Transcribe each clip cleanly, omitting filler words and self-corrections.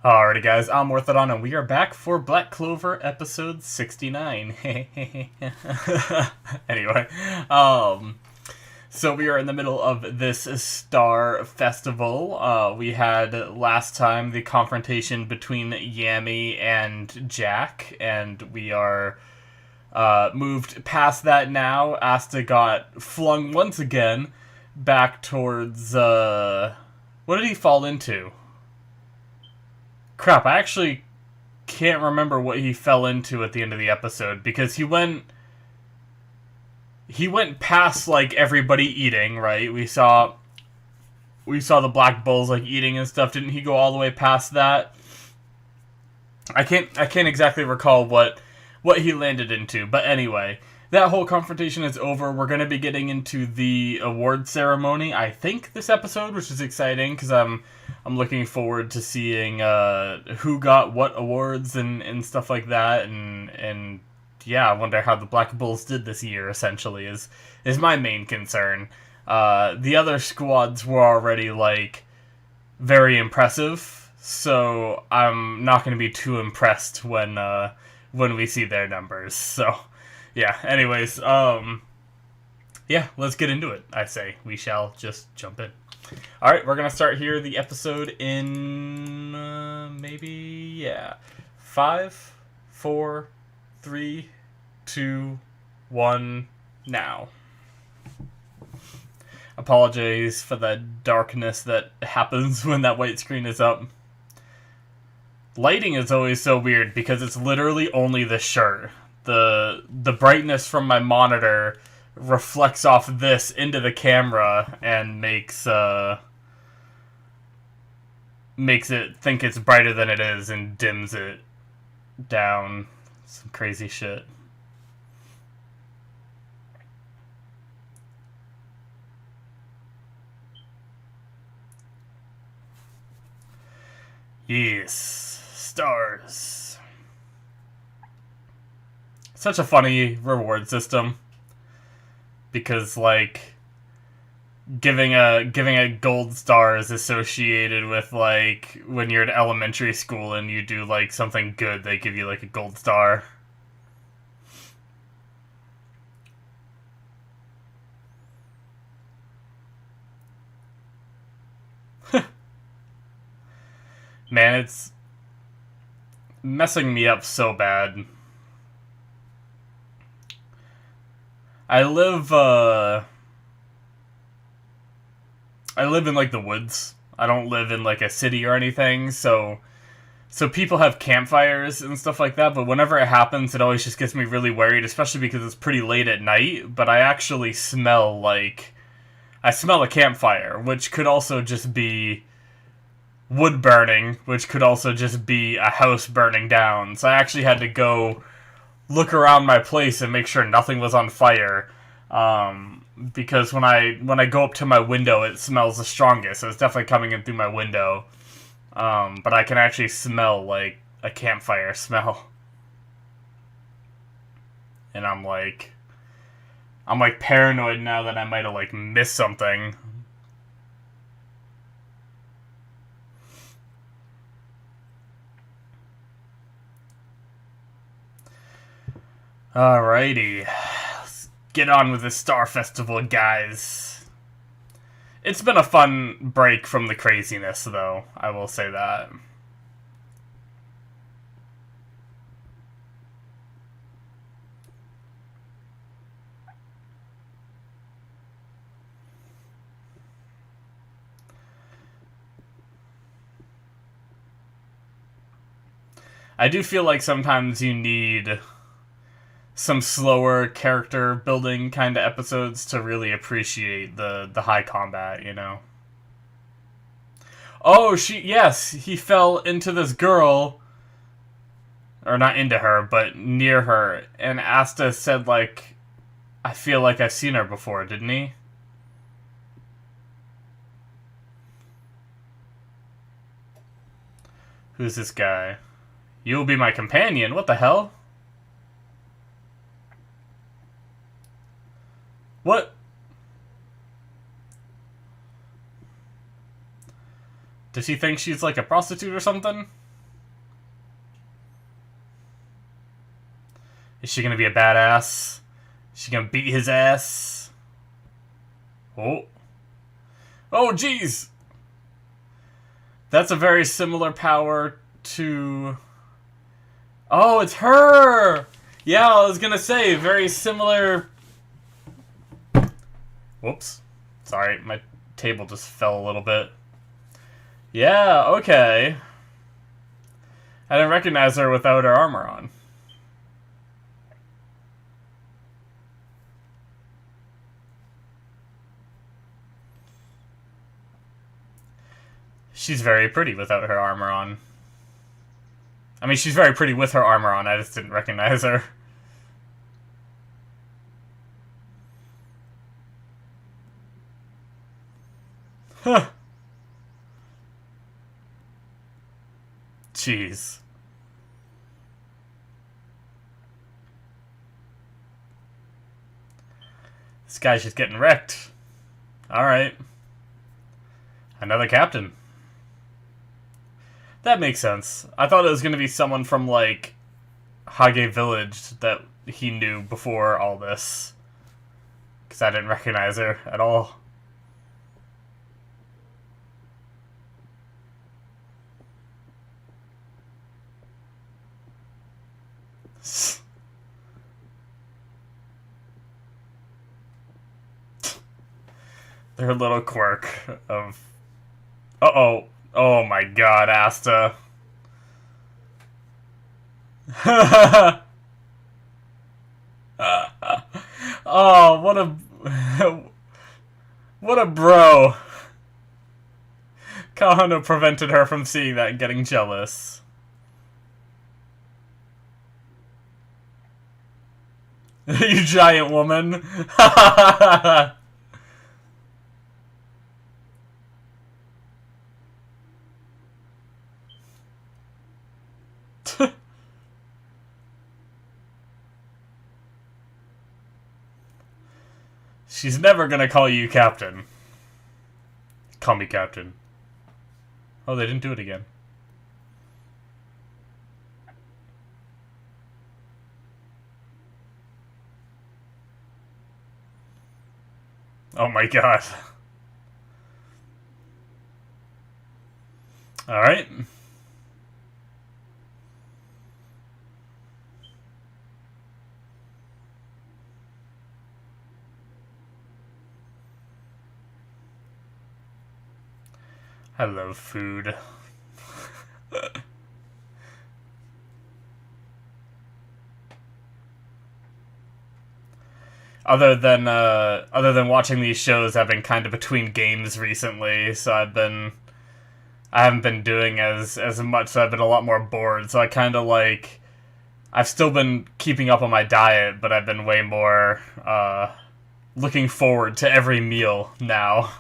Alrighty guys, I'm Morthadon and we are back for Black Clover episode 69. Anyway, so we are in the middle of this Star Festival. We had last time the confrontation between Yami and Jack, and we are moved past that now. Asta got flung once again back towards, what did he fall into? Crap, I actually can't remember what he fell into at the end of the episode, because he went past like everybody eating, right? We saw the black bulls like eating and stuff. Didn't he go all the way past that? I can't exactly recall what he landed into, but anyway, that whole confrontation is over. We're going to be getting into the award ceremony, I think, this episode, which is exciting because I'm looking forward to seeing who got what awards and stuff like that, and yeah, I wonder how the Black Bulls did this year. Essentially, is my main concern. The other squads were already like very impressive, so I'm not going to be too impressed when we see their numbers. So yeah. Anyways, yeah, let's get into it. I say we shall just jump in. All right, we're gonna start here the episode in maybe, yeah, 5, 4, 3, 2, 1, now. Apologize for the darkness that happens when that white screen is up. Lighting is always so weird because it's literally only the shirt. The brightness from my monitor reflects off this into the camera and makes it think it's brighter than it is and dims it down. Some crazy shit. Yes, stars. Such a funny reward system, because like giving a gold star is associated with like when you're in elementary school and you do like something good, they give you like a gold star. Man, it's messing me up so bad. I live in like the woods. I don't live in like a city or anything, so people have campfires and stuff like that, but whenever it happens, it always just gets me really worried, especially because it's pretty late at night, but I actually smell a campfire, which could also just be wood burning, which could also just be a house burning down. So I actually had to go look around my place and make sure nothing was on fire. Because when I go up to my window, it smells the strongest. So it's definitely coming in through my window. But I can actually smell like a campfire smell. And I'm like paranoid now that I might have like missed something. Alrighty. Let's get on with the Star Festival, guys. It's been a fun break from the craziness, though. I will say that. I do feel like sometimes you need some slower character building kind of episodes to really appreciate the high combat, you know. Oh, yes, he fell into this girl, or not into her, but near her, and Asta said like, I feel like I've seen her before, didn't he? Who's this guy? You'll be my companion. What the hell? What? Does he think she's like a prostitute or something? Is she gonna be a badass? Is she gonna beat his ass? Oh. Oh, jeez! That's a very similar power to... Oh, it's her! Yeah, I was gonna say, very similar... Whoops. Sorry, my table just fell a little bit. Yeah, okay. I didn't recognize her without her armor on. She's very pretty without her armor on. I mean, she's very pretty with her armor on, I just didn't recognize her. Huh. Jeez. This guy's just getting wrecked. Alright. Another captain. That makes sense. I thought it was going to be someone from, like, Hage Village that he knew before all this. Because I didn't recognize her at all. Their little quirk of... Uh-oh. Oh my god, Asta. Oh, what a... What a bro. Kahano prevented her from seeing that and getting jealous. You giant woman. She's never gonna call you Captain. Call me Captain. Oh, they didn't do it again. Oh my god. Alright. I love food. Other than watching these shows, I've been kind of between games recently, so I haven't been doing as much, so I've been a lot more bored, so I kind of like... I've still been keeping up on my diet, but I've been way more, looking forward to every meal now.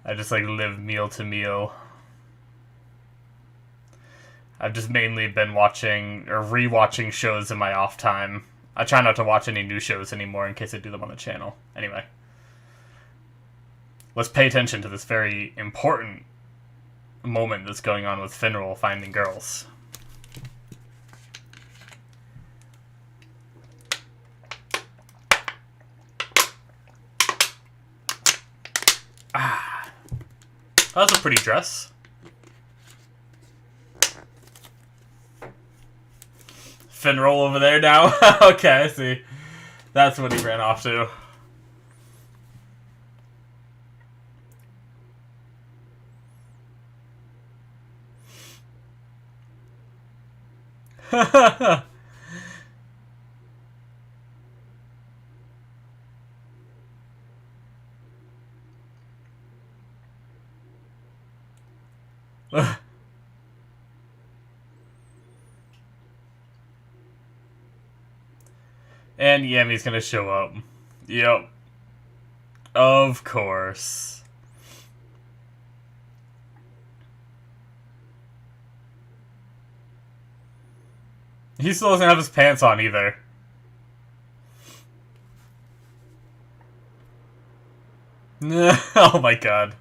I just, like, live meal to meal. I've just mainly been watching, or re-watching shows in my off time. I try not to watch any new shows anymore in case I do them on the channel. Anyway. Let's pay attention to this very important moment that's going on with Finral finding girls. Ah. Oh, that's a pretty dress. Finral over there now? Okay, I see. That's what he ran off to. And Yami's gonna show up. Yep. Of course. He still doesn't have his pants on either. Oh my god.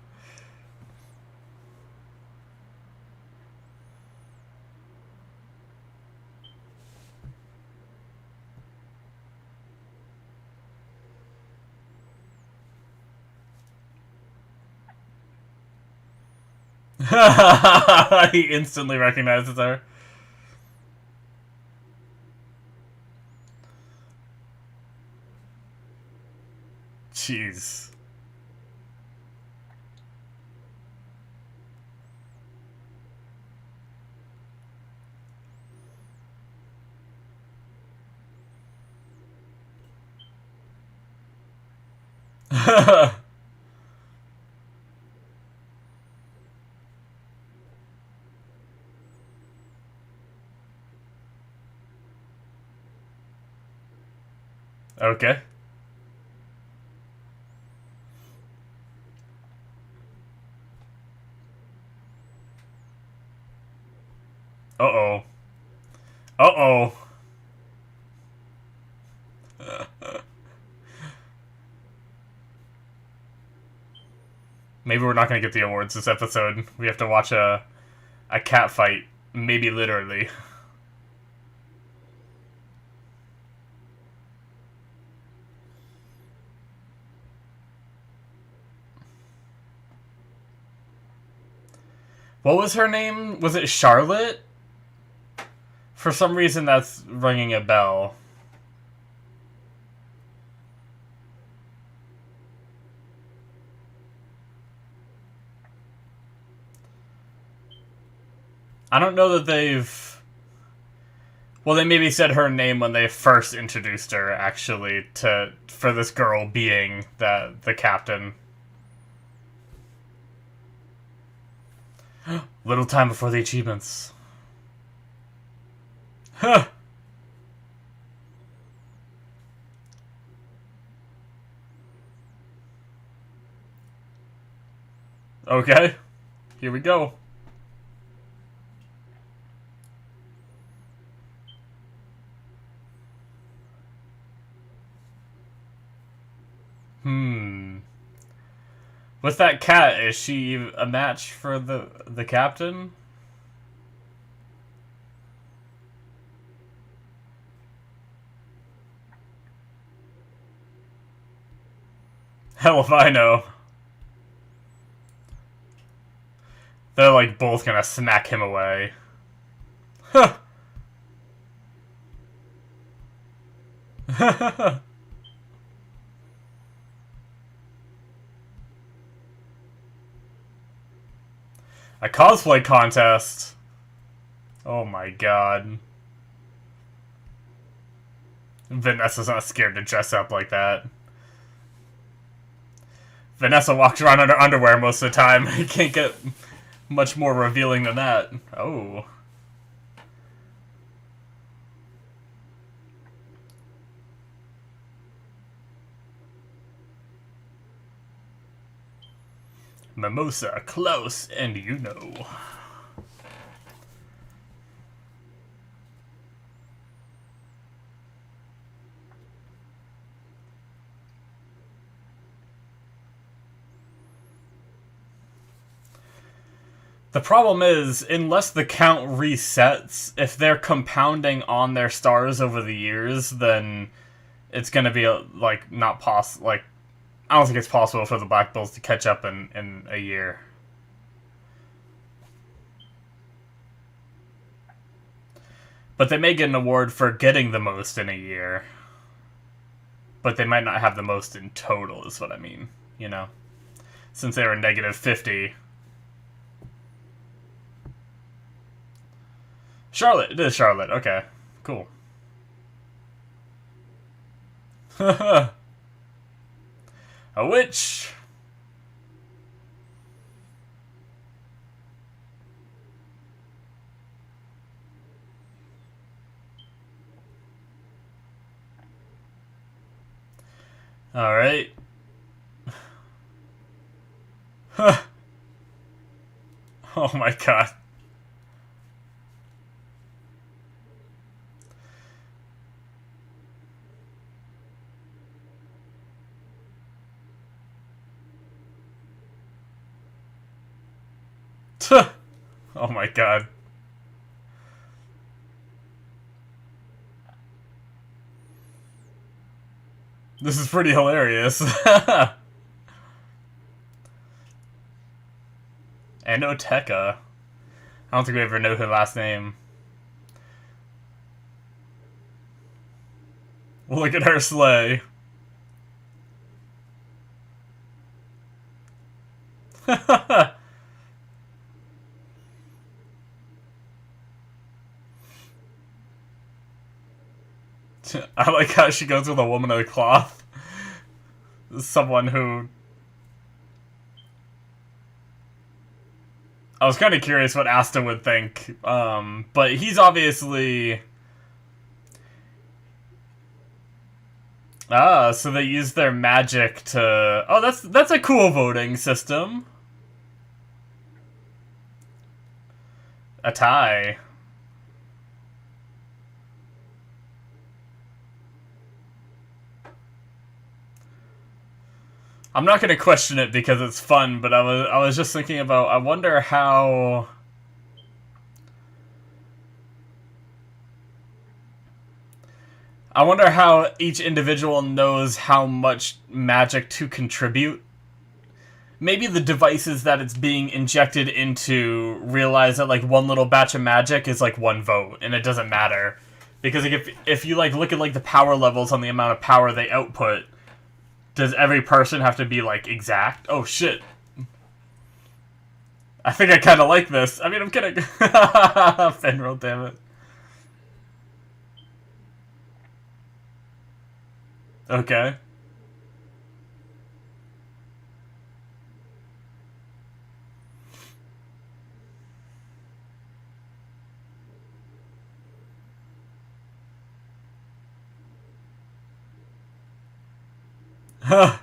He instantly recognizes her. Jeez. Okay. Uh-oh. Uh-oh. Maybe we're not gonna get the awards this episode. We have to watch a cat fight. Maybe literally. What was her name? Was it Charlotte? For some reason that's ringing a bell. I don't know that they've... Well, they maybe said her name when they first introduced her, actually, for this girl being the captain. Little time before the achievements. Huh. Okay. Here we go. With that cat, is she a match for the captain? Hell if I know. They're like both gonna smack him away. Huh. A cosplay contest. Oh my god. Vanessa's not scared to dress up like that. Vanessa walks around in her underwear most of the time. You can't get much more revealing than that. Oh. Mimosa, close, and you know. The problem is, unless the count resets, if they're compounding on their stars over the years, then it's gonna be, like, not possible. Like, I don't think it's possible for the Black Bulls to catch up in a year. But they may get an award for getting the most in a year. But they might not have the most in total, is what I mean. You know? Since they were negative 50. Charlotte. It is Charlotte. Okay. Cool. A witch. Alright. Oh my god. Oh my god. This is pretty hilarious. Enoteca. I don't think we ever know her last name. Look at her sleigh. I like how she goes with a woman of the cloth. Someone who... I was kind of curious what Asta would think, but he's obviously... Ah, so they use their magic to... Oh, that's a cool voting system. A tie. I'm not gonna question it because it's fun, but I was just thinking about, I wonder how... I wonder how each individual knows how much magic to contribute. Maybe the devices that it's being injected into realize that, like, one little batch of magic is, like, one vote, and it doesn't matter. Because, like, if you, like, look at, like, the power levels on the amount of power they output, does every person have to be, like, exact? Oh, shit. I think I kind of like this. I mean, I'm kidding. Finral, damn it. Okay. Huh.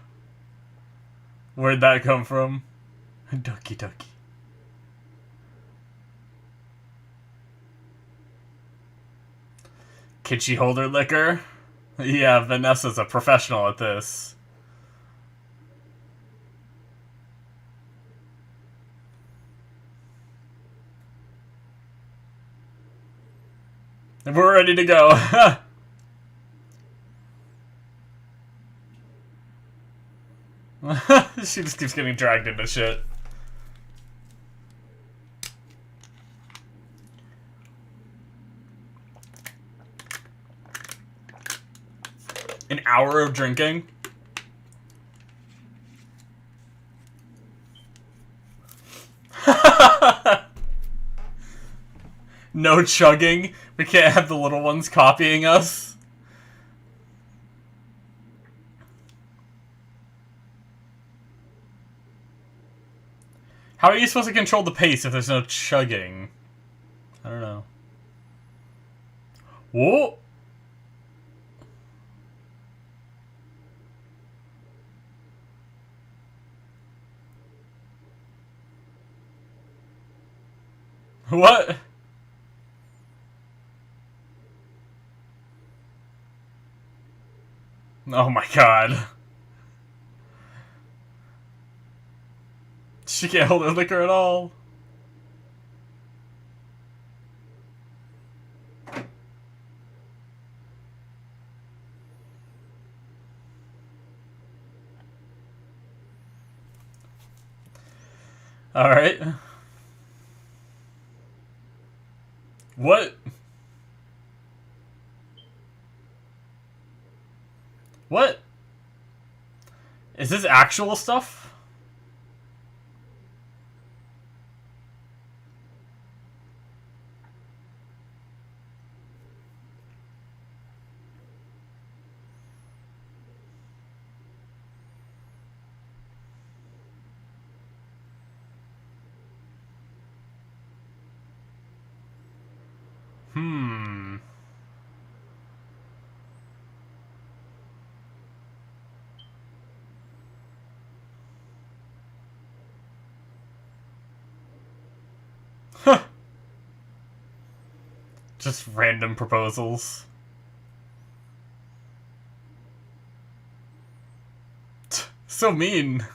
Where'd that come from? Doki doki. Can she hold her liquor? Yeah, Vanessa's a professional at this. We're ready to go. She just keeps getting dragged into shit. An hour of drinking? No chugging? We can't have the little ones copying us? How are you supposed to control the pace if there's no chugging? I don't know. Whoa! What? Oh my god. She can't hold her liquor at all. Alright. What? What? Is this actual stuff? Just random proposals. So mean.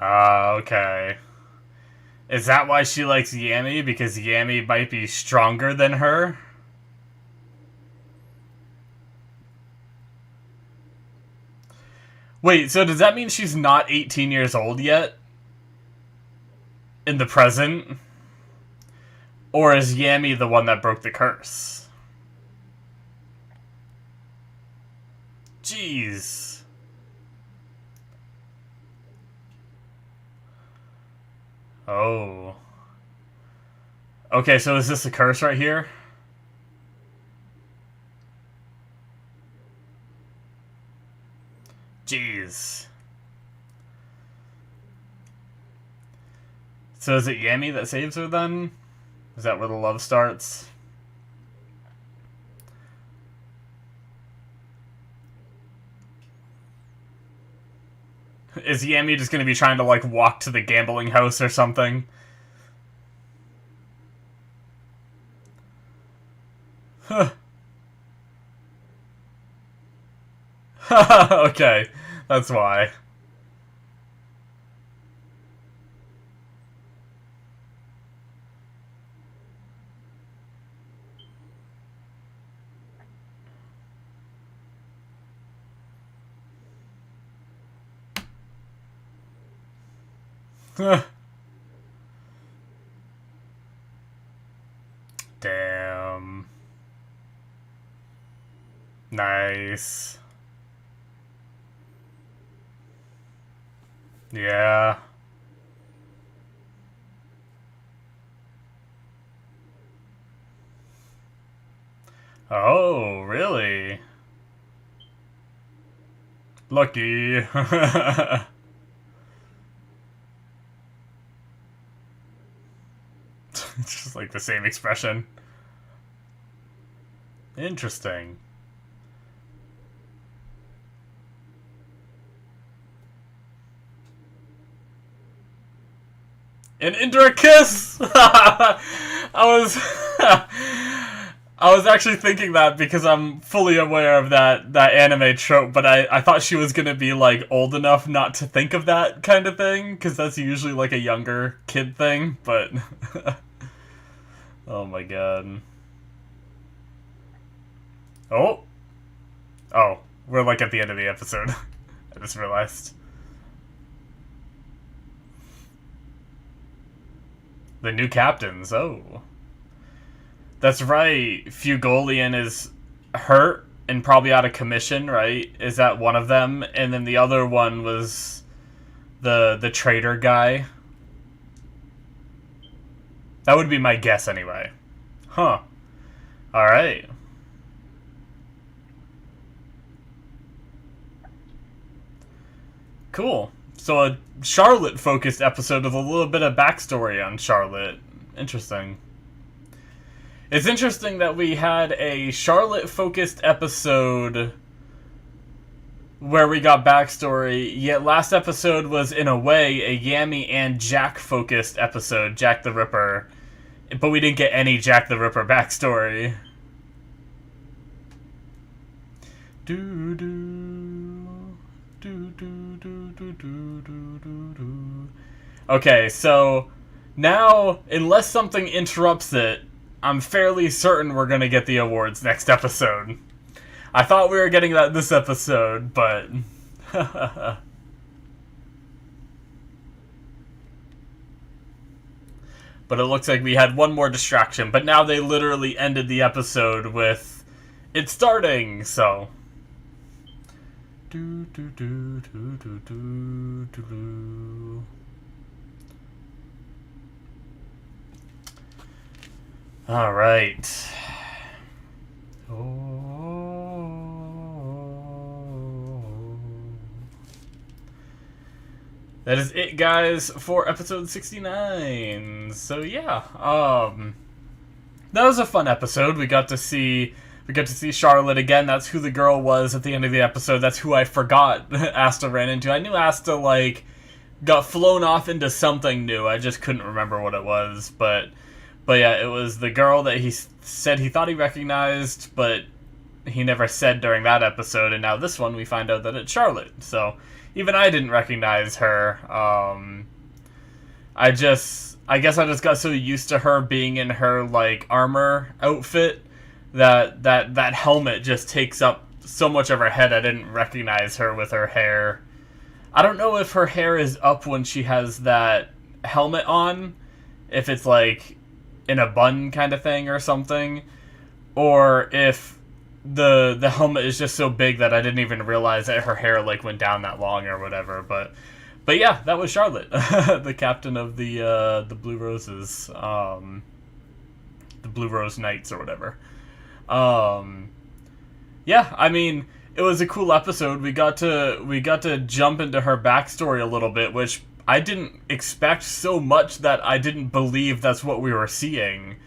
Okay. Is that why she likes Yami? Because Yami might be stronger than her? Wait, so does that mean she's not 18 years old yet? In the present? Or is Yami the one that broke the curse? Jeez. Oh. Okay, so is this a curse right here? Jeez. So is it Yami that saves her then? Is that where the love starts? Is Yami just gonna be trying to, like, walk to the gambling house or something? Huh. Okay, that's why. Damn. Nice. Yeah. Oh, really? Lucky. It's just like the same expression. Interesting. An indirect kiss! I was I was actually thinking that because I'm fully aware of that anime trope, but I thought she was gonna be like old enough not to think of that kind of thing, because that's usually like a younger kid thing, but oh my god. Oh! Oh, we're like at the end of the episode. I just realized. The new captains, oh. That's right, Fugolian is hurt and probably out of commission, right? Is that one of them? And then the other one was the traitor guy. That would be my guess anyway. Huh. Alright. Cool. So a Charlotte-focused episode with a little bit of backstory on Charlotte. Interesting. It's interesting that we had a Charlotte-focused episode where we got backstory, yet last episode was, in a way, a Yami and Jack-focused episode, Jack the Ripper. But we didn't get any Jack the Ripper backstory. Okay, so now, unless something interrupts it, I'm fairly certain we're gonna get the awards next episode. I thought we were getting that this episode, but... But it looks like we had one more distraction, but now they literally ended the episode with it starting, so... Alright. That is it, guys, for episode 69. So yeah, that was a fun episode. We got to see Charlotte again. That's who the girl was at the end of the episode. That's who I forgot Asta ran into. I knew Asta, like, got flown off into something new. I just couldn't remember what it was. But yeah, it was the girl that he said he thought he recognized, but he never said during that episode. And now this one, we find out that it's Charlotte. So even I didn't recognize her. I guess I just got so used to her being in her, like, armor outfit that helmet just takes up so much of her head. I didn't recognize her with her hair I don't know if her hair is up when she has that helmet on, if it's like in a bun kind of thing or something, or if the helmet is just so big that I didn't even realize that her hair like went down that long or whatever. But yeah, that was Charlotte, the captain of the Blue Roses, the Blue Rose Knights or whatever. Yeah, I mean, it was a cool episode. We got to jump into her backstory a little bit, which I didn't expect so much that I didn't believe that's what we were seeing.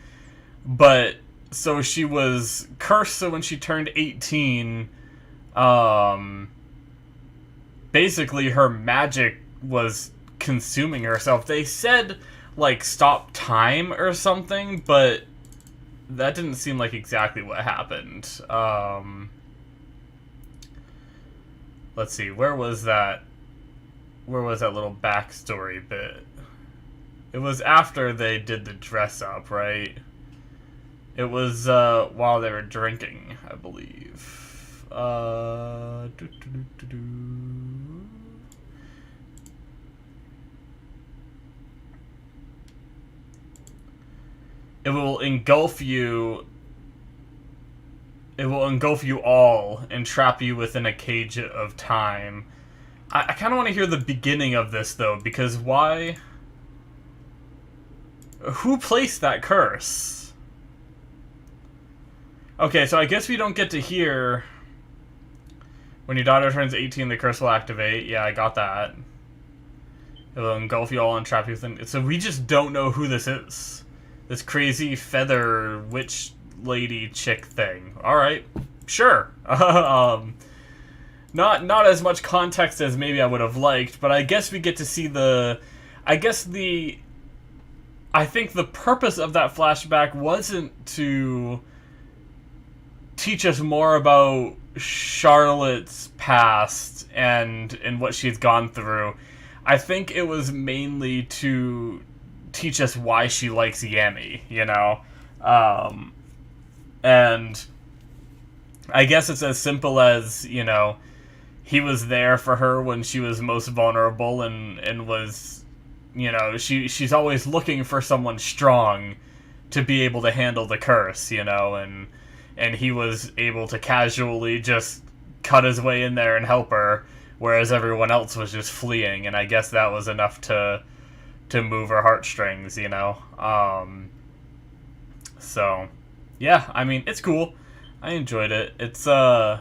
But so she was cursed, so when she turned 18, basically her magic was consuming herself. They said like stop time or something, but that didn't seem like exactly what happened. Let's see, where was that little backstory bit? It was after they did the dress up, right? It was while they were drinking, I believe. It will engulf you all and trap you within a cage of time. I kind of want to hear the beginning of this, though, because why? Who placed that curse? Okay, so I guess we don't get to hear when your daughter turns 18, the curse will activate. Yeah, I got that. It will engulf you all and trap you within... So we just don't know who this is. This crazy feather witch lady chick thing. Alright, sure. Not as much context as maybe I would have liked, but I guess we get to see I think the purpose of that flashback wasn't to teach us more about Charlotte's past and what she's gone through. I think it was mainly to teach us why she likes Yami, you know? And I guess it's as simple as, you know, he was there for her when she was most vulnerable and was, you know, she's always looking for someone strong to be able to handle the curse, you know, and he was able to casually just cut his way in there and help her, whereas everyone else was just fleeing, and I guess that was enough to move her heartstrings, you know? So, yeah, I mean, it's cool. I enjoyed it. It's, I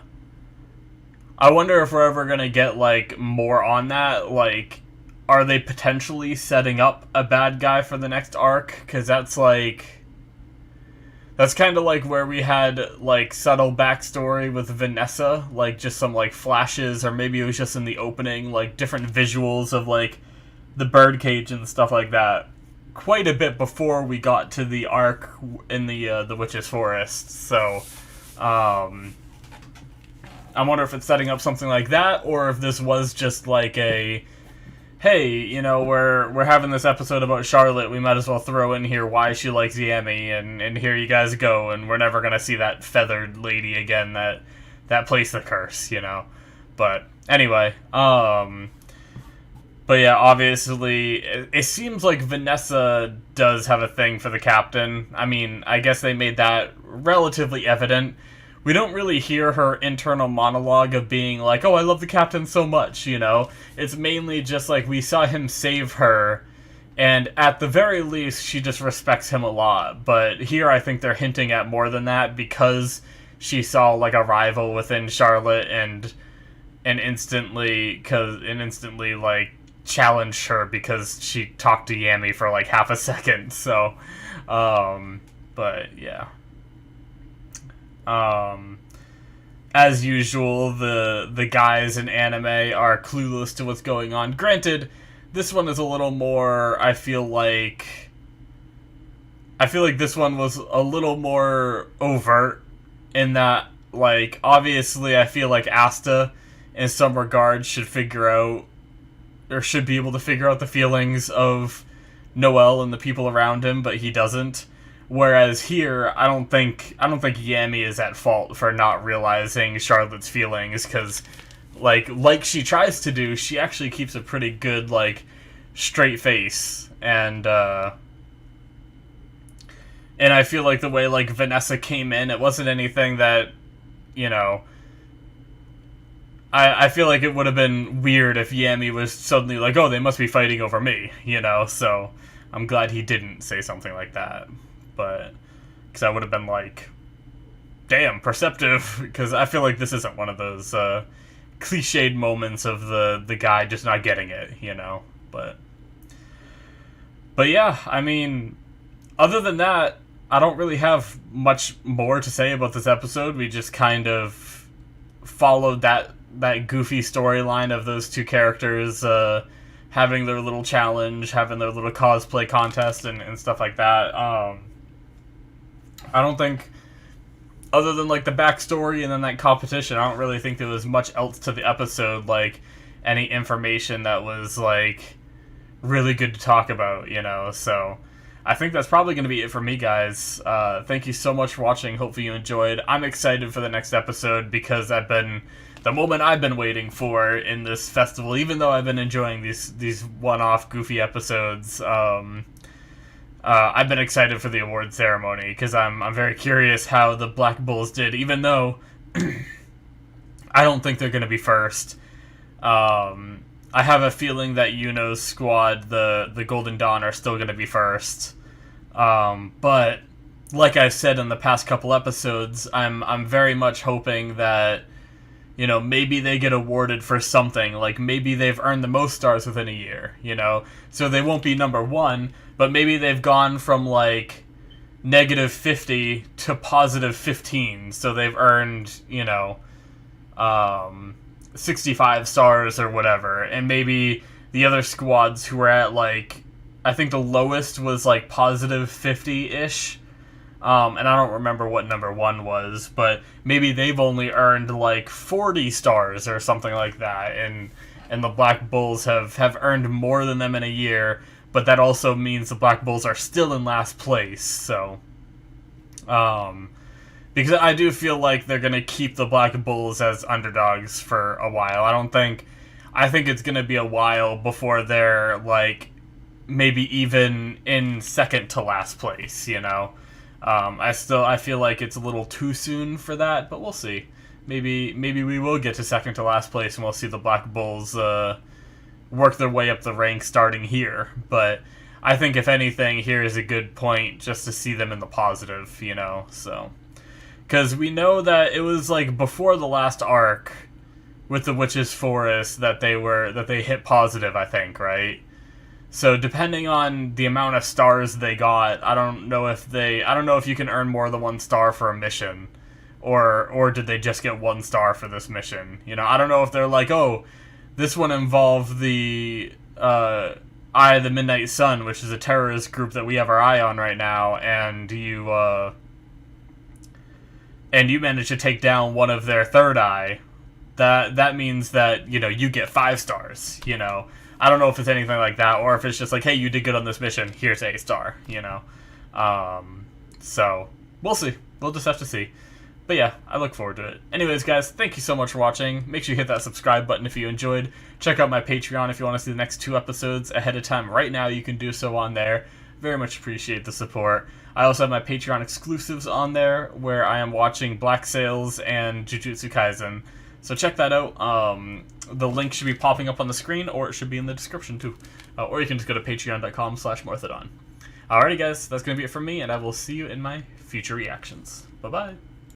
wonder if we're ever gonna get, like, more on that. Like, are they potentially setting up a bad guy for the next arc? Because that's, like... That's kind of like where we had, like, subtle backstory with Vanessa. Like, just some, like, flashes, or maybe it was just in the opening, like, different visuals of, like, the birdcage and stuff like that. Quite a bit before we got to the arc in the Witch's Forest. So, I wonder if it's setting up something like that, or if this was just like a, hey, you know, we're having this episode about Charlotte, we might as well throw in here why she likes Yami, and here you guys go, and we're never gonna see that feathered lady again that placed the curse, you know. But anyway, but yeah, obviously, it seems like Vanessa does have a thing for the captain. I mean, I guess they made that relatively evident. We don't really hear her internal monologue of being like, oh, I love the captain so much, you know? It's mainly just like, we saw him save her, and at the very least, she just respects him a lot. But here, I think they're hinting at more than that, because she saw, like, a rival within Charlotte, and instantly, like, challenged her because she talked to Yami for like half a second. So, but yeah. As usual, the guys in anime are clueless to what's going on. Granted, this one is a little more, I feel like this one was a little more overt in that, like, obviously I feel like Asta in some regards should figure out, or should be able to figure out the feelings of Noel and the people around him, but he doesn't. Whereas here, I don't think Yami is at fault for not realizing Charlotte's feelings, because like she tries to do, she actually keeps a pretty good, like, straight face. And I feel like the way, like, Vanessa came in, it wasn't anything that, you know... I feel like it would have been weird if Yami was suddenly like, oh, they must be fighting over me, you know? So, I'm glad he didn't say something like that. But, because I would have been like, damn, perceptive. Because I feel like this isn't one of those cliched moments of the guy just not getting it, you know? But yeah, I mean, other than that, I don't really have much more to say about this episode. We just kind of followed that goofy storyline of those two characters having their little challenge, having their little cosplay contest and stuff like that. I don't think, other than like the backstory and then that competition, I don't really think there was much else to the episode, like any information that was like really good to talk about, you know? So I think that's probably going to be it for me, guys. Thank you so much for watching. Hopefully you enjoyed. I'm excited for the next episode because the moment I've been waiting for in this festival, even though I've been enjoying these one-off goofy episodes, I've been excited for the award ceremony because I'm very curious how the Black Bulls did, even though I don't think they're going to be first. I have a feeling that Yuno's squad, the Golden Dawn, are still going to be first. But like I said in the past couple episodes, I'm very much hoping that, you know, maybe they get awarded for something. Like, maybe they've earned the most stars within a year, you know? So they won't be number one, but maybe they've gone from, like, -50 to +15. So they've earned, you know, 65 stars or whatever. And maybe the other squads who were at, like, I think the lowest was, like, +50-ish. And I don't remember what number one was, but maybe they've only earned like 40 stars or something like that, and the Black Bulls have earned more than them in a year, but that also means the Black Bulls are still in last place, so, because I do feel like they're going to keep the Black Bulls as underdogs for a while. I think it's going to be a while before they're, like, maybe even in second to last place, you know? I feel like it's a little too soon for that, but we'll see. Maybe we will get to second to last place and we'll see the Black Bulls work their way up the ranks starting here. But I think if anything, here is a good point just to see them in the positive, you know, so. Because we know that it was like before the last arc with the Witch's Forest that they hit positive, I think, right? So depending on the amount of stars they got, I don't know if you can earn more than 1 star for a mission, or did they just get 1 star for this mission? You know, I don't know if they're like, oh, this one involved the Eye of the Midnight Sun, which is a terrorist group that we have our eye on right now, and you managed to take down one of their third eye. That means that, you know, you get 5 stars, you know. I don't know if it's anything like that, or if it's just like, hey, you did good on this mission, here's a star, you know? So, we'll see. We'll just have to see. But yeah, I look forward to it. Anyways, guys, thank you so much for watching. Make sure you hit that subscribe button if you enjoyed. Check out my Patreon if you want to see the next 2 episodes ahead of time. Right now, you can do so on there. Very much appreciate the support. I also have my Patreon exclusives on there, where I am watching Black Sails and Jujutsu Kaisen. So check that out. The link should be popping up on the screen, or it should be in the description too. Or you can just go to patreon.com/Morthadon. Alrighty guys, that's going to be it from me, and I will see you in my future reactions. Bye-bye.